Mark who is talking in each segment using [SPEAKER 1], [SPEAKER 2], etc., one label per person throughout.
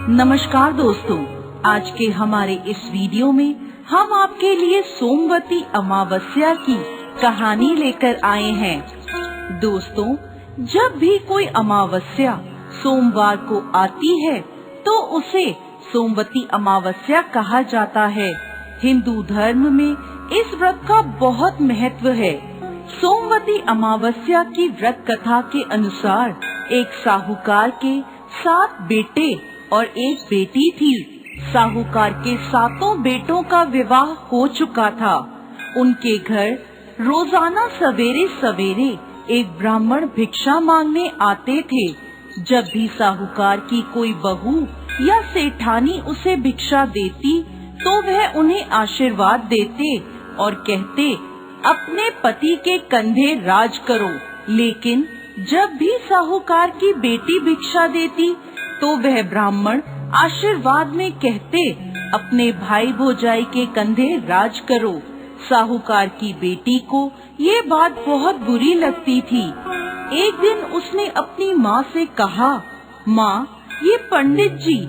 [SPEAKER 1] नमस्कार दोस्तों, आज के हमारे इस वीडियो में हम आपके लिए सोमवती अमावस्या की कहानी लेकर आए हैं। दोस्तों, जब भी कोई अमावस्या सोमवार को आती है तो उसे सोमवती अमावस्या कहा जाता है। हिंदू धर्म में इस व्रत का बहुत महत्व है। सोमवती अमावस्या की व्रत कथा के अनुसार एक साहूकार के 7 बेटे और एक बेटी थी। साहूकार के 7 बेटों का विवाह हो चुका था। उनके घर रोजाना सवेरे सवेरे एक ब्राह्मण भिक्षा मांगने आते थे। जब भी साहूकार की कोई बहू या सेठानी उसे भिक्षा देती तो वह उन्हें आशीर्वाद देते और कहते, अपने पति के कंधे राज करो। लेकिन जब भी साहूकार की बेटी भिक्षा देती तो वह ब्राह्मण आशीर्वाद में कहते, अपने भाई भौजाई के कंधे राज करो। साहूकार की बेटी को ये बात बहुत बुरी लगती थी। एक दिन उसने अपनी माँ से कहा, माँ, ये पंडित जी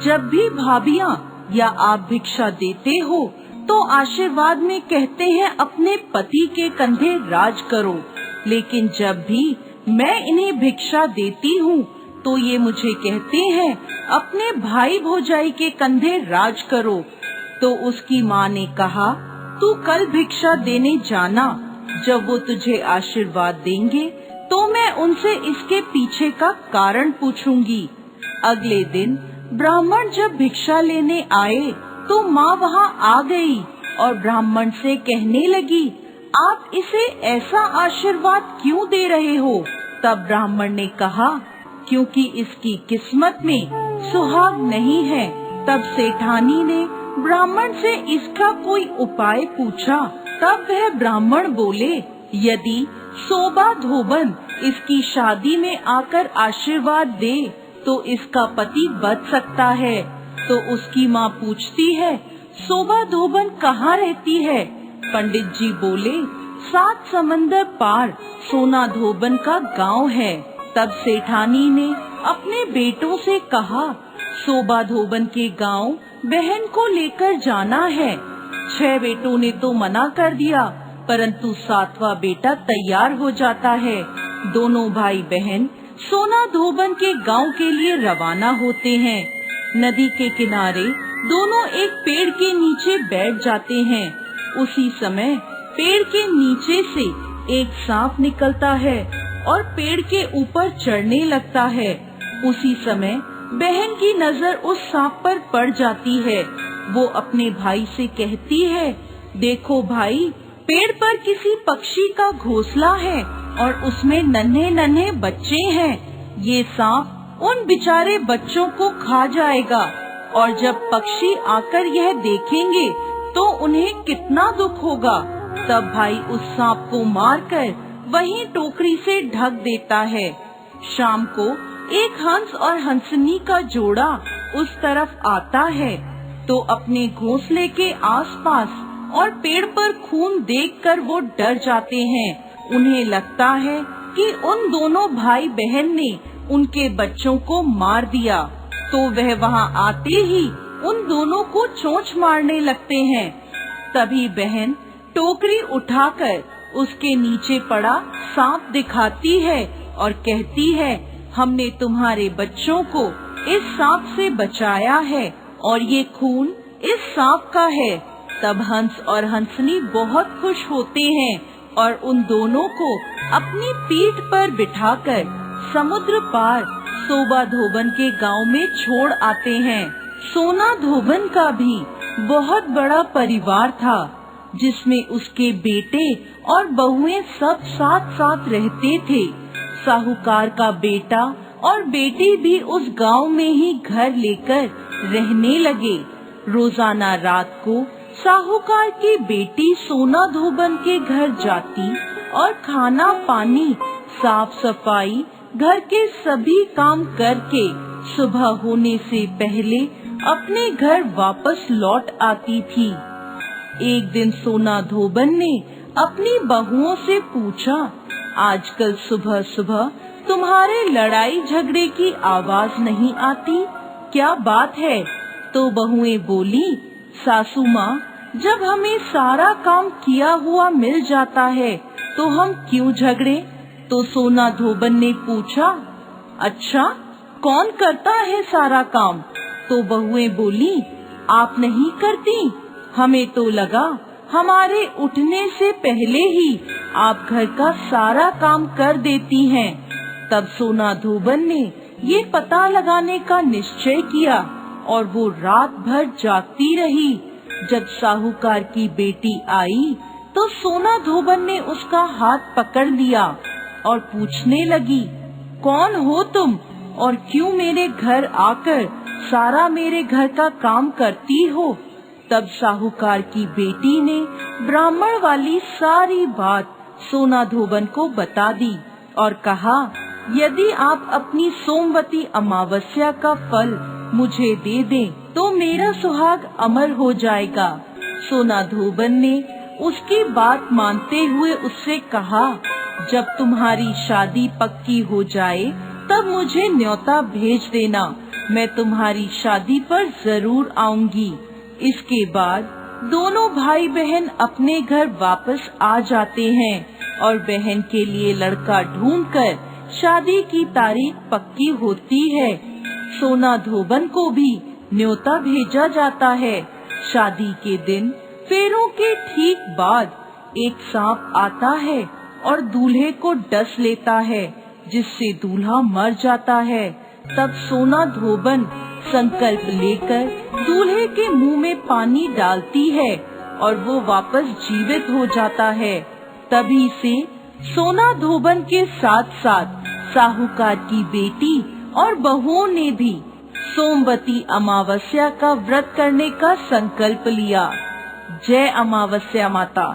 [SPEAKER 1] जब भी भाभियाँ या आप भिक्षा देते हो तो आशीर्वाद में कहते हैं अपने पति के कंधे राज करो, लेकिन जब भी मैं इन्हें भिक्षा देती हूँ तो ये मुझे कहते हैं अपने भाई भौजाई के कंधे राज करो। तो उसकी माँ ने कहा, तू कल भिक्षा देने जाना। जब वो तुझे आशीर्वाद देंगे तो मैं उनसे इसके पीछे का कारण पूछूंगी। अगले दिन ब्राह्मण जब भिक्षा लेने आए तो माँ वहाँ आ गई और ब्राह्मण से कहने लगी, आप इसे ऐसा आशीर्वाद क्यों दे रहे हो? तब ब्राह्मण ने कहा, क्योंकि इसकी किस्मत में सुहाग नहीं है। तब सेठानी ने ब्राह्मण से इसका कोई उपाय पूछा। तब वह ब्राह्मण बोले, यदि सोबा धोबन इसकी शादी में आकर आशीर्वाद दे तो इसका पति बच सकता है। तो उसकी माँ पूछती है, सोबा धोबन कहाँ रहती है? पंडित जी बोले, 7 समंदर पार सोना धोबन का गांव है। तब सेठानी ने अपने बेटों से कहा, सोबा धोबन के गांव बहन को लेकर जाना है। 6 बेटों ने तो मना कर दिया, परंतु 7वां बेटा तैयार हो जाता है। दोनों भाई बहन सोना धोबन के गांव के लिए रवाना होते हैं। नदी के किनारे दोनों एक पेड़ के नीचे बैठ जाते हैं। उसी समय पेड़ के नीचे से एक सांप निकलता है और पेड़ के ऊपर चढ़ने लगता है। उसी समय बहन की नजर उस सांप पर पड़ जाती है। वो अपने भाई से कहती है, देखो भाई, पेड़ पर किसी पक्षी का घोंसला है और उसमें नन्हे नन्हे बच्चे हैं। ये सांप उन बेचारे बच्चों को खा जाएगा और जब पक्षी आकर यह देखेंगे तो उन्हें कितना दुख होगा। तब भाई उस सांप को मारकर वहीं टोकरी से ढक देता है। शाम को एक हंस और हंसनी का जोड़ा उस तरफ आता है तो अपने घोंसले के आसपास और पेड़ पर खून देखकर वो डर जाते हैं। उन्हें लगता है कि उन दोनों भाई बहन ने उनके बच्चों को मार दिया। तो वह वहाँ आते ही उन दोनों को चोंच मारने लगते हैं। तभी बहन टोकरी उठाकर उसके नीचे पड़ा सांप दिखाती है और कहती है, हमने तुम्हारे बच्चों को इस सांप से बचाया है और ये खून इस सांप का है। तब हंस और हंसनी बहुत खुश होते हैं और उन दोनों को अपनी पीठ पर बिठाकर समुद्र पार सोबा धोबन के गांव में छोड़ आते हैं। सोना धोबन का भी बहुत बड़ा परिवार था, जिसमें उसके बेटे और बहुएं सब साथ साथ रहते थे। साहूकार का बेटा और बेटी भी उस गांव में ही घर लेकर रहने लगे। रोजाना रात को साहूकार की बेटी सोना धोबन के घर जाती और खाना पानी, साफ सफाई, घर के सभी काम करके सुबह होने से पहले अपने घर वापस लौट आती थी। एक दिन सोना धोबन ने अपनी बहुओं से पूछा, आजकल सुबह सुबह तुम्हारे लड़ाई झगड़े की आवाज नहीं आती, क्या बात है? तो बहुएं बोली, सासू माँ, जब हमें सारा काम किया हुआ मिल जाता है तो हम क्यों झगड़े? तो सोना धोबन ने पूछा, अच्छा, कौन करता है सारा काम? तो बहुएं बोली, आप नहीं करती? हमें तो लगा हमारे उठने से पहले ही आप घर का सारा काम कर देती हैं। तब सोना धोबन ने ये पता लगाने का निश्चय किया और वो रात भर जागती रही। जब साहूकार की बेटी आई तो सोना धोबन ने उसका हाथ पकड़ लिया और पूछने लगी, कौन हो तुम और क्यों मेरे घर आकर सारा मेरे घर का काम करती हो? तब साहूकार की बेटी ने ब्राह्मण वाली सारी बात सोना धोबन को बता दी और कहा, यदि आप अपनी सोमवती अमावस्या का फल मुझे दे दें तो मेरा सुहाग अमर हो जाएगा। सोना धोबन ने उसकी बात मानते हुए उससे कहा, जब तुम्हारी शादी पक्की हो जाए तब मुझे न्योता भेज देना, मैं तुम्हारी शादी पर जरूर आऊंगी। इसके बाद दोनों भाई बहन अपने घर वापस आ जाते हैं और बहन के लिए लड़का ढूंढकर शादी की तारीख पक्की होती है। सोना धोबन को भी न्योता भेजा जाता है। शादी के दिन फेरों के ठीक बाद एक सांप आता है और दूल्हे को डस लेता है, जिससे दूल्हा मर जाता है। तब सोना धोबन संकल्प लेकर दूल्हे के मुंह में पानी डालती है और वो वापस जीवित हो जाता है। तभी से सोना धोबन के साथ साथ साहूकार की बेटी और बहुओं ने भी सोमवती अमावस्या का व्रत करने का संकल्प लिया। जय अमावस्या माता।